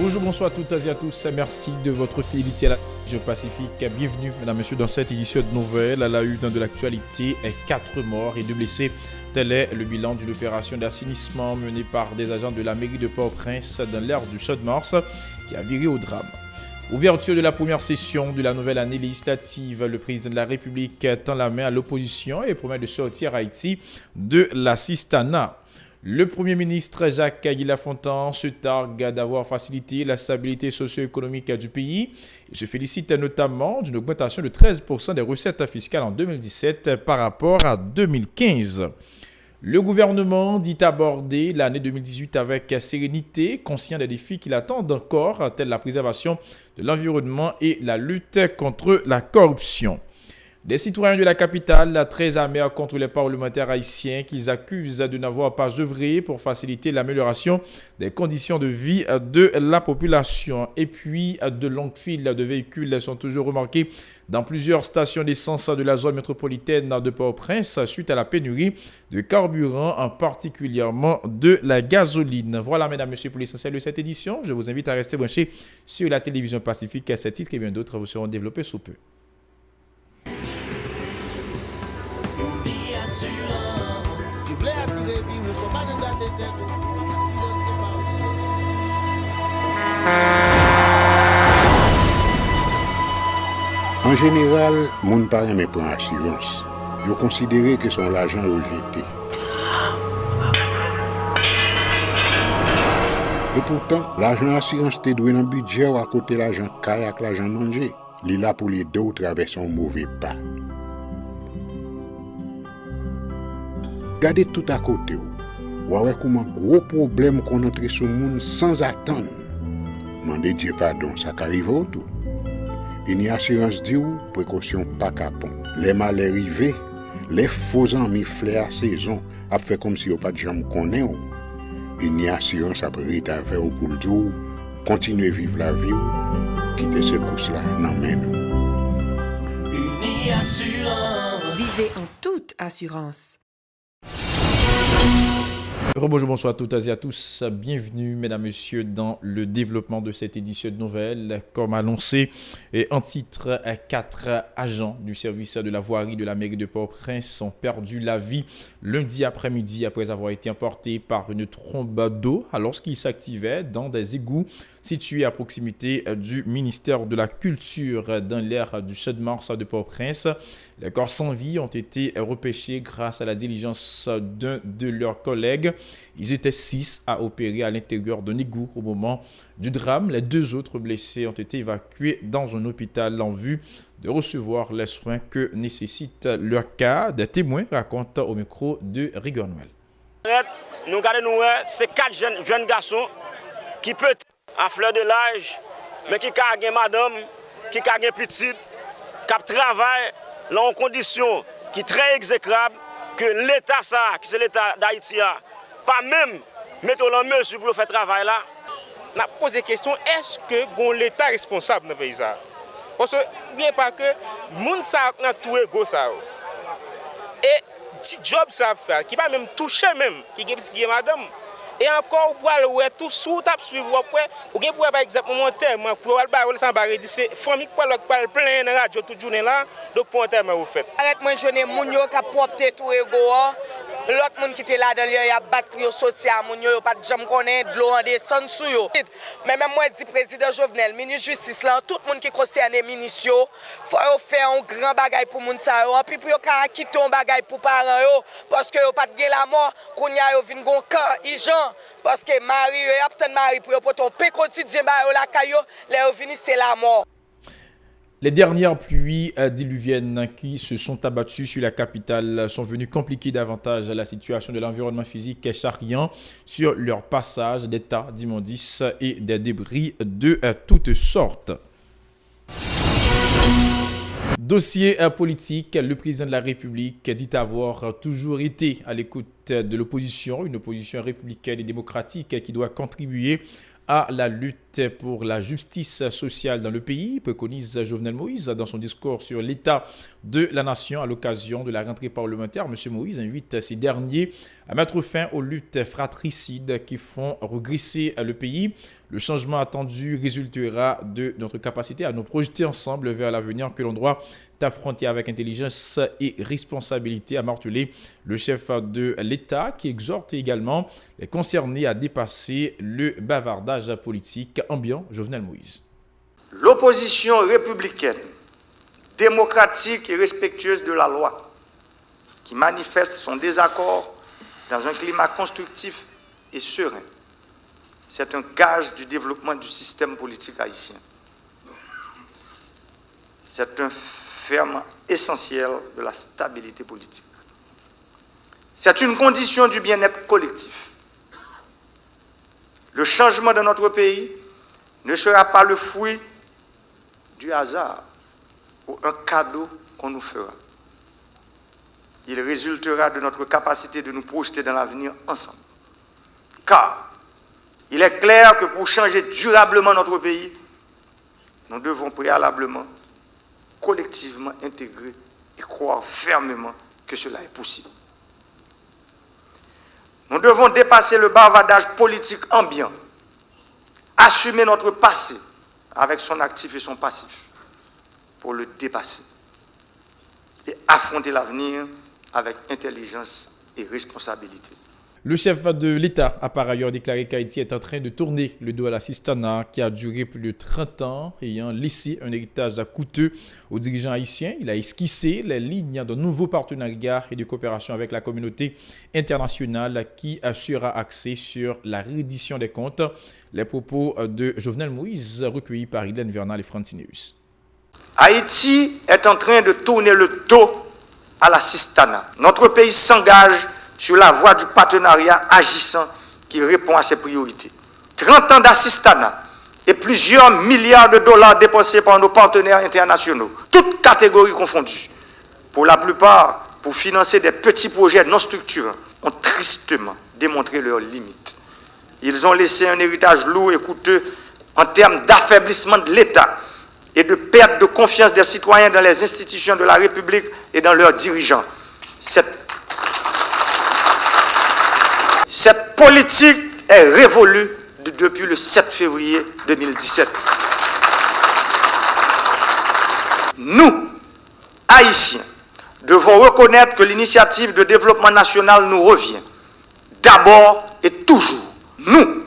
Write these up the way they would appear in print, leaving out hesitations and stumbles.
Bonjour, bonsoir à toutes et à tous. Merci de votre fidélité à la télévision Pacifique. Bienvenue, mesdames et messieurs, dans cette édition de nouvelles. À la une de l'actualité, 4 morts et 2 blessés. Tel est le bilan d'une opération d'assainissement menée par des agents de la mairie de Port-au-Prince dans l'aire du Champ-de-Mars qui a viré au drame. Ouverture de la première session de la nouvelle année législative, le président de la République tend la main à l'opposition et promet de sortir Haïti de l'assistanat. Le Premier ministre Jacques Aguilar-Fontan se targue d'avoir facilité la stabilité socio-économique du pays. Il se félicite notamment d'une augmentation de 13% des recettes fiscales en 2017 par rapport à 2015. Le gouvernement dit aborder l'année 2018 avec sérénité, conscient des défis qui l'attendent encore, tels la préservation de l'environnement et la lutte contre la corruption. Des citoyens de la capitale très amers contre les parlementaires haïtiens qu'ils accusent de n'avoir pas œuvré pour faciliter l'amélioration des conditions de vie de la population. Et puis, de longues files de véhicules sont toujours remarquées dans plusieurs stations d'essence de la zone métropolitaine de Port-au-Prince suite à la pénurie de carburant, en particulièrement de la gasoline. Voilà, mesdames et messieurs, pour l'essentiel de cette édition. Je vous invite à rester branchés sur la télévision Pacifique. Ces titres et bien d'autres vous seront développés sous peu. En général, moun pa reme pran assurance. Yo considéré que son l'argent rejeté. Et pourtant, l'argent assurance te doué dans budget ou à côté l'argent kayak, l'argent manger. Li là pour les deux ou traverser un mauvais pas. Gardez tout à côté ou ouais comment gros problème qu'on entre sur monde sans attendre. Mandez Dieu pardon, ça qu'arrive autour. Une assurance dit ou précaution pas capon. Les malheurs arrivés, les faux amis flair saison a fait comme si on pas de jambe connaît. Une assurance après ta faire pour le jour, continuer vivre la vie ou quitter ce course là dans main nous. Une assurance. Vivez en toute assurance. Rebonjour, bonsoir à toutes et à tous. Bienvenue, mesdames, messieurs, dans le développement de cette édition de nouvelles. Comme annoncé, et en titre, 4 agents du service de la voirie de la mairie de Port-au-Prince ont perdu la vie lundi après-midi après avoir été emportés par une trombe d'eau alors qu'ils s'activaient dans des égouts situés à proximité du ministère de la Culture dans l'aire du Champ-de-Mars de Port-au-Prince. Les corps sans vie ont été repêchés grâce à la diligence d'un de leurs collègues. Ils étaient 6 à opérer à l'intérieur d'un égout au moment du drame. Les 2 autres blessés ont été évacués dans un hôpital en vue de recevoir les soins que nécessite leur cas. Des témoins racontent au micro de Rigor Noël. Nous regardons, c'est 4 jeunes garçons qui peuvent être à fleur de l'âge, mais qui ont madame, qui ont petite, qui travaillent dans une condition qui est très exécrable, que l'État, qui c'est l'État d'Haïti, pas même mettre en mesure pour faire travail là. On a posé la question, est-ce que l'État est responsable dans le pays? Parce que, bien pas que, les gens ont tout ego ça. Et, petit job ça fait, qui va même toucher même, qui est madame. Et encore, pour aller tout sous, suivre après, ou bien pour par exemple, mon terme, pour aller sans barrer, c'est famille qui parle plein de radio toute journée là, donc pour un terme, vous faites. Arrête-moi, je n'ai mon yo qui a porté tout ego. L'autre monde qui était là dans il y a battu pour sortir à mon yo pas de jambe connaît de l'eau en descend sur yo. Mais même moi dit président Jovenel, ministre justice là, tout le monde qui concerne ministre yo, faut faire un grand bagage pour moun ça yo, puis pour yo quitter un bagage pour parents yo parce que yo pas de la mort, qu'on y a yo vinn gon camp Ijan parce que mari yo y a peut-être mari pour yo pour ton pain quotidien ba yo la caillou, les yo vinn c'est la mort. Les dernières pluies diluviennes qui se sont abattues sur la capitale sont venues compliquer davantage la situation de l'environnement physique charriant sur leur passage des tas d'immondices et des débris de toutes sortes. Dossier politique, le président de la République dit avoir toujours été à l'écoute de l'opposition, une opposition républicaine et démocratique qui doit contribuer à la lutte pour la justice sociale dans le pays, préconise Jovenel Moïse dans son discours sur l'état de la nation à l'occasion de la rentrée parlementaire. M. Moïse invite ces derniers à mettre fin aux luttes fratricides qui font regresser le pays. Le changement attendu résultera de notre capacité à nous projeter ensemble vers l'avenir que l'on doit affronter avec intelligence et responsabilité, a martelé le chef de l'État, qui exhorte également les concernés à dépasser le bavardage politique ambiant. Jovenel Moïse. L'opposition républicaine, démocratique et respectueuse de la loi, qui manifeste son désaccord dans un climat constructif et serein, c'est un gage du développement du système politique haïtien. C'est un ferment essentiel de la stabilité politique. C'est une condition du bien-être collectif. Le changement de notre pays ne sera pas le fruit du hasard ou un cadeau qu'on nous fera. Il résultera de notre capacité de nous projeter dans l'avenir ensemble. Car il est clair que pour changer durablement notre pays, nous devons préalablement, collectivement intégrer et croire fermement que cela est possible. Nous devons dépasser le bavardage politique ambiant, assumer notre passé avec son actif et son passif pour le dépasser et affronter l'avenir avec intelligence et responsabilité. Le chef de l'État a par ailleurs déclaré qu'Haïti est en train de tourner le dos à l'assistanat qui a duré plus de 30 ans, ayant laissé un héritage coûteux aux dirigeants haïtiens. Il a esquissé les lignes de nouveaux partenariats et de coopération avec la communauté internationale qui sera axée sur la reddition des comptes. Les propos de Jovenel Moïse recueillis par Hélène Vernal et Francineus. Haïti est en train de tourner le dos à l'assistanat. Notre pays s'engage sur la voie du partenariat agissant qui répond à ses priorités. 30 ans d'assistanat et plusieurs milliards de dollars dépensés par nos partenaires internationaux, toutes catégories confondues, pour la plupart pour financer des petits projets non structurants, ont tristement démontré leurs limites. Ils ont laissé un héritage lourd et coûteux en termes d'affaiblissement de l'État et de perte de confiance des citoyens dans les institutions de la République et dans leurs dirigeants. Cette politique est révolue depuis le 7 février 2017. Nous, Haïtiens, devons reconnaître que l'initiative de développement national nous revient. D'abord et toujours, nous,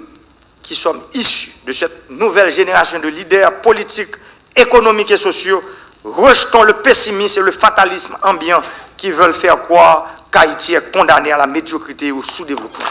qui sommes issus de cette nouvelle génération de leaders politiques, économiques et sociaux, rejetons le pessimisme et le fatalisme ambiant qui veulent faire croire qu'Haïti est condamné à la médiocrité et au sous-développement.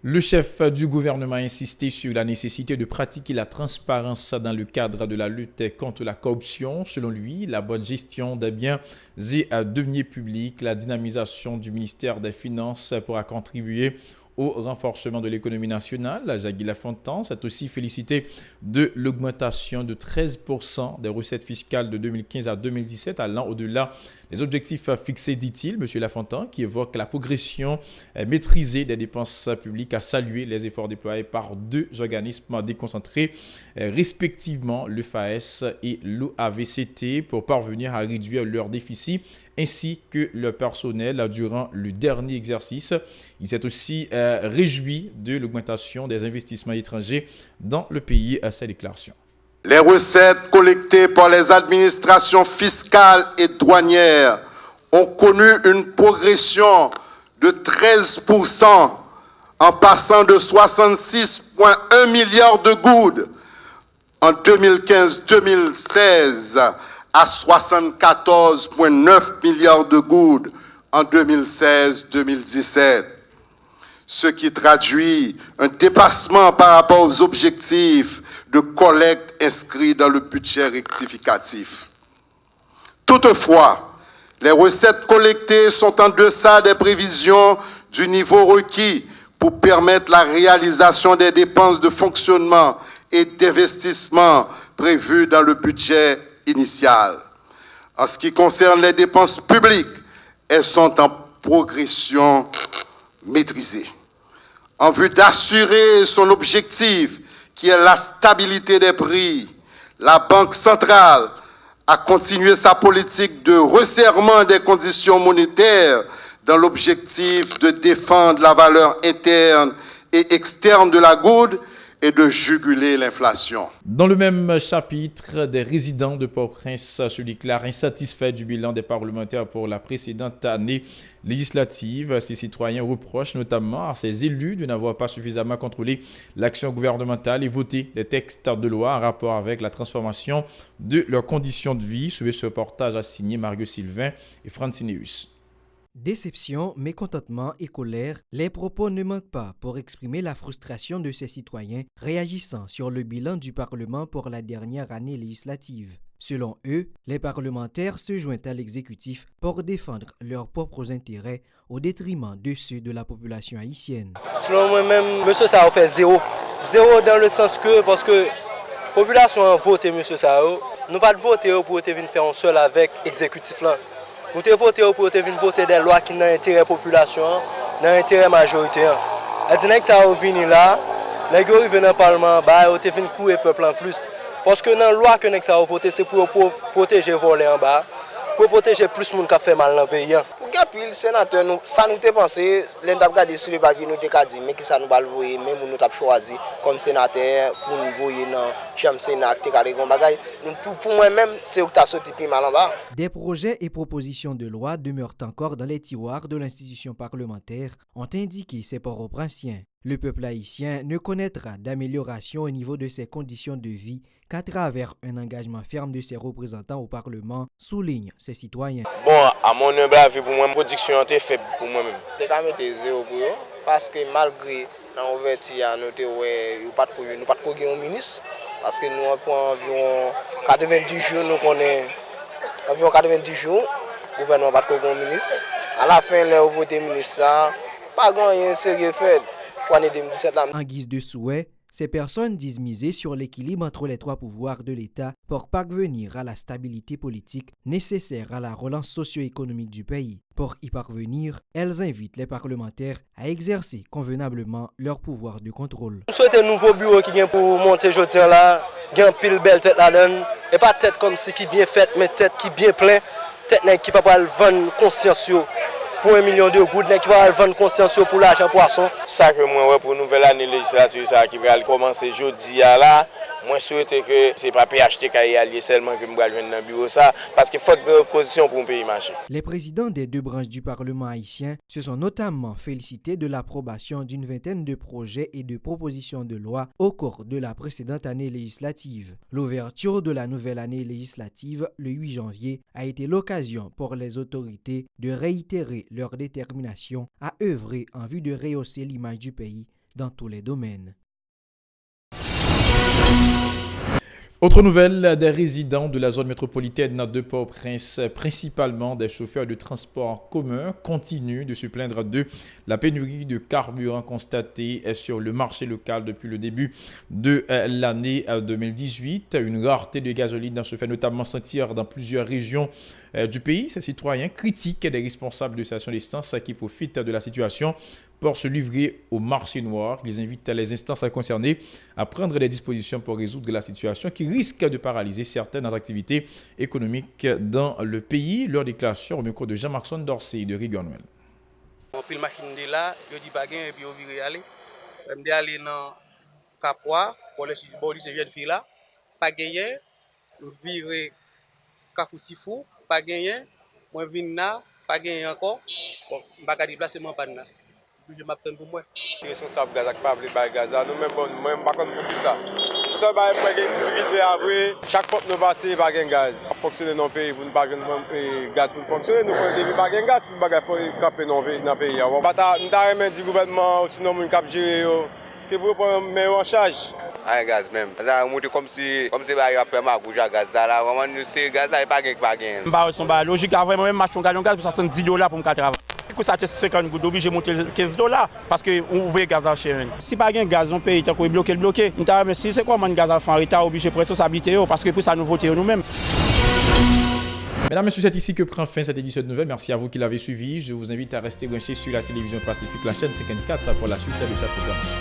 Le chef du gouvernement a insisté sur la nécessité de pratiquer la transparence dans le cadre de la lutte contre la corruption. Selon lui, la bonne gestion des biens et deniers publics, la dynamisation du ministère des Finances pourra contribuer au renforcement de l'économie nationale. Jacques Lafontaine s'est aussi félicité de l'augmentation de 13% des recettes fiscales de 2015 à 2017, allant au-delà des objectifs fixés, dit-il. M. Lafontaine, qui évoque la progression maîtrisée des dépenses publiques, a salué les efforts déployés par deux organismes déconcentrés, respectivement le FAES et l'OAVCT, pour parvenir à réduire leur déficit ainsi que le personnel durant le dernier exercice. Il s'est aussi réjoui de l'augmentation des investissements étrangers dans le pays à sa déclaration. Les recettes collectées par les administrations fiscales et douanières ont connu une progression de 13% en passant de 66,1 milliards de goudes en 2015-2016 à 74,9 milliards de goudes en 2016-2017, ce qui traduit un dépassement par rapport aux objectifs de collecte inscrits dans le budget rectificatif. Toutefois, les recettes collectées sont en deçà des prévisions du niveau requis pour permettre la réalisation des dépenses de fonctionnement et d'investissement prévues dans le budget initial. En ce qui concerne les dépenses publiques, elles sont en progression maîtrisée. En vue d'assurer son objectif, qui est la stabilité des prix, la Banque centrale a continué sa politique de resserrement des conditions monétaires dans l'objectif de défendre la valeur interne et externe de la goude et de juguler l'inflation. Dans le même chapitre, des résidents de Port-au-Prince se déclarent insatisfaits du bilan des parlementaires pour la précédente année législative. Ces citoyens reprochent notamment à ces élus de n'avoir pas suffisamment contrôlé l'action gouvernementale et voté des textes de loi en rapport avec la transformation de leurs conditions de vie. Suivez ce reportage à signer Mario Sylvain et Francineus. Déception, mécontentement et colère, les propos ne manquent pas pour exprimer la frustration de ces citoyens réagissant sur le bilan du Parlement pour la dernière année législative. Selon eux, les parlementaires se joignent à l'exécutif pour défendre leurs propres intérêts au détriment de ceux de la population haïtienne. Selon moi-même, M. Sao fait zéro. Zéro dans le sens que, parce que la population a voté M. Sao, nous pas voté pour venir faire un seul avec l'exécutif là. Nous avons voté pour voter des lois qui ont intérêt de la population, dans l'intérêt majoritaire. C'est-à-dire que ça a venu là, nous avons arrivé dans le Parlement, nous avons fait couper le peuple en plus. Parce que dans la loi que nous avons voté, c'est pour protéger les volets en bas, pour protéger plus de monde qui a fait mal dans le pays. Pour Gapil, le sénateur, ça nous a pensé, nous avons regardé sur le papier, nous avons dit, mais qui ça nous va le voir, même nous avons choisi comme sénateur pour nous voir dans la Chambre Sénat, pour moi-même, c'est où tu as sorti plus mal en bas. Des projets et propositions de loi demeurent encore dans les tiroirs de l'institution parlementaire, ont indiqué ces Port-au-Prinsiens. Le peuple haïtien ne connaîtra d'amélioration au niveau de ses conditions de vie qu'à travers un engagement ferme de ses représentants au Parlement, soulignent ces citoyens. Bon, à mon humble avis, pour moi, la production était faible pour moi-même. Je vais zéro pour eux, parce que malgré l'ouverture, nous n'avons pas de ministre, parce que nous avons environ 90 jours, nous connaissons environ 90 jours, le gouvernement n'a pas de ministre. À la fin, le vote ministre, pas grand-chose sérieux fait. En guise de souhait, ces personnes disent miser sur l'équilibre entre les trois pouvoirs de l'État pour parvenir à la stabilité politique nécessaire à la relance socio-économique du pays. Pour y parvenir, elles invitent les parlementaires à exercer convenablement leur pouvoir de contrôle. Nous souhaitons un nouveau bureau qui vient pour monter aujourd'hui là, qui a une pile belle tête là-dedans, et pas tête comme si qui bien faite, mais tête qui bien plein, tête qui ne peut pas vendre conscience. Pour 1 million de gouttes qui va vendre conscience pour l'argent poisson. Ça que moi pour nouvelle année législative ça qui va commencer jeudi là, moi souhaite que c'est pas PHT qui est allié seulement que me va joindre dans bureau ça parce qu'il faut de l'opposition pour un pays marcher. Les présidents des deux branches du Parlement haïtien se sont notamment félicités de l'approbation d'une vingtaine de projets et de propositions de loi au cours de la précédente année législative. L'ouverture de la nouvelle année législative le 8 janvier a été l'occasion pour les autorités de réitérer leur détermination à œuvrer en vue de rehausser l'image du pays dans tous les domaines. Autre nouvelle, des résidents de la zone métropolitaine de Port-au-Prince, principalement des chauffeurs de transport en commun, continuent de se plaindre de la pénurie de carburant constatée sur le marché local depuis le début de l'année 2018. Une rareté de gasoline se fait notamment sentir dans plusieurs régions du pays. Ces citoyens critiquent des responsables de stations d'essence qui profitent de la situation pour se livrer au marché noir. Ils invitent les instances concernées à prendre des dispositions pour résoudre la situation qui risque de paralyser certaines activités économiques dans le pays. Leur déclaration au micro de Jean-Marc Dorsey de Rigonwell. Puis le machine de là, je dis baguette et puis on vire aller. Je me dis aller dans Capois pour les jeunes filles là. Pas gagné, virer Cafoutifou, pas gagné. Moi vinn là, pas gagné encore. Bon, pas gagner déplacement pas là. Je m'attends pour moi. Les responsables Gaza qui parlent de Gaza, nous-mêmes, moi-même, pas comme pour ça. Nous avons une difficulté après. Chaque fois que nous passons, pas de gaz. Pour fonctionner dans le pays, pour ne pas de gaz pour fonctionner, nous avons pas de gaz pour camper dans le pays. Nous avons remis du gouvernement, sinon nous avons géré, que pour prendre en charge. Un gaz même. Ça a monté comme si il a fait ma bouche à gaz là. Vraiment, c'est gaz là, il n'y a pas de gaz. Bah, c'est pas logique. Vraiment, même marcher un gaz pour $70 pour me travailler. Ça c'est 50 gouttes obligé de monter $15 parce que on veut gaz en cher. Si pas gain gaz on paye tant qu'on bloqué. Mais si c'est quoi man gaz en retard obligé pour responsabilité parce que pour ça nous voter nous-mêmes. Mesdames et messieurs, c'est ici que prend fin cette édition de nouvelles. Merci à vous qui l'avez suivi. Je vous invite à rester branchés sur la télévision Pacifique, la chaîne 54 pour la suite de cette programmation.